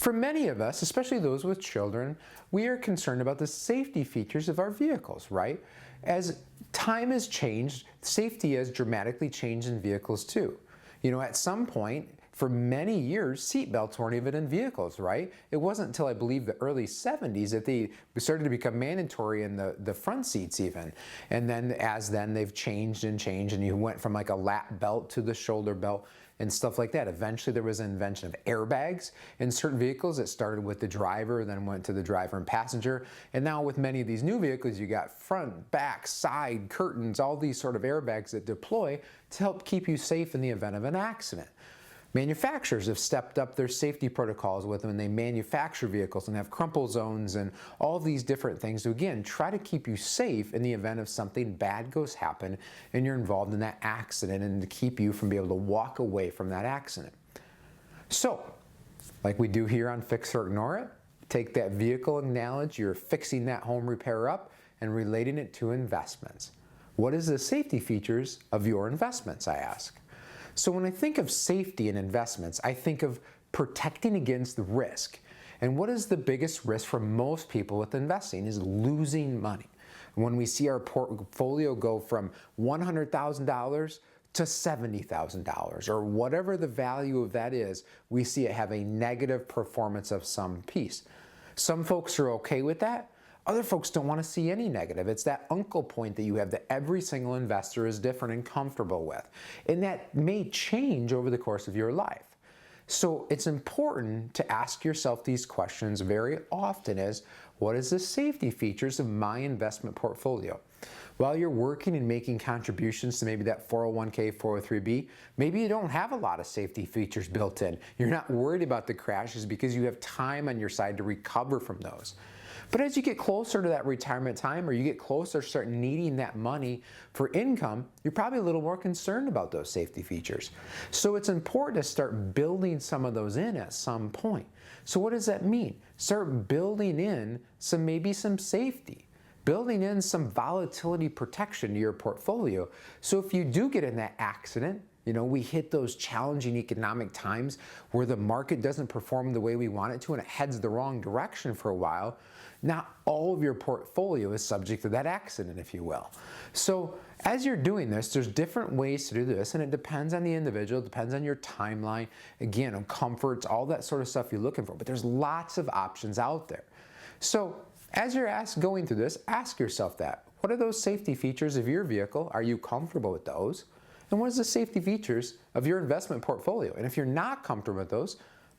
For many of us, especially those with children, we are concerned about the safety features of our vehicles, right? As time has changed, safety has dramatically changed in vehicles too. At some point, for many years, seatbelts weren't even in vehicles, right? It wasn't until I believe the early 70s that they started to become mandatory in the front seats even. And then they've changed and changed, and you went from like a lap belt to the shoulder belt and stuff like that. Eventually there was an invention of airbags in certain vehicles. It started with the driver, then went to the driver and passenger. And now with many of these new vehicles, you got front, back, side, curtains, all these sort of airbags that deploy to help keep you safe in the event of an accident. Manufacturers have stepped up their safety protocols with when they manufacture vehicles and have crumple zones and all these different things to, again, try to keep you safe in the event of something bad goes happen and you're involved in that accident, and to keep you from being able to walk away from that accident. So, like we do here on Fix or Ignore It, take that vehicle analogy, you're fixing that home repair up and relating it to investments. What is the safety features of your investments, I ask? So when I think of safety in investments, I think of protecting against the risk. And what is the biggest risk for most people with investing is losing money. When we see our portfolio go from $100,000 to $70,000 or whatever the value of that is, we see it have a negative performance of some piece. Some folks are okay with that. Other folks don't want to see any negative. It's that uncle point that you have that every single investor is different and comfortable with. And that may change over the course of your life. So it's important to ask yourself these questions very often: is what is the safety features of my investment portfolio? While you're working and making contributions to maybe that 401k, 403b, maybe you don't have a lot of safety features built in. You're not worried about the crashes because you have time on your side to recover from those. But as you get closer to that retirement time, or you get closer to start needing that money for income, you're probably a little more concerned about those safety features. So it's important to start building some of those in at some point. So what does that mean? Start building in maybe some safety. Building in some volatility protection to your portfolio. So if you do get in that accident, we hit those challenging economic times where the market doesn't perform the way we want it to and it heads the wrong direction for a while, not all of your portfolio is subject to that accident, if you will. So as you're doing this, there's different ways to do this, and it depends on the individual, it depends on your timeline, again, on comforts, all that sort of stuff you're looking for, but there's lots of options out there. So as you're going through this, ask yourself that. What are those safety features of your vehicle? Are you comfortable with those? And what is the safety features of your investment portfolio? And if you're not comfortable with those,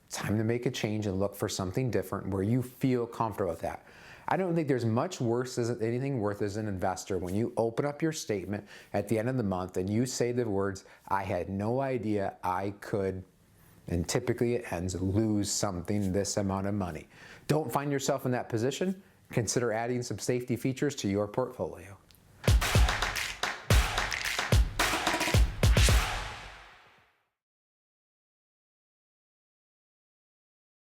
time to make a change and look for something different where you feel comfortable with that. I don't think there's much worse as anything worth as an investor when you open up your statement at the end of the month and you say the words, "I had no idea I could," and typically it ends, "lose something, this amount of money." Don't find yourself in that position. Consider adding some safety features to your portfolio.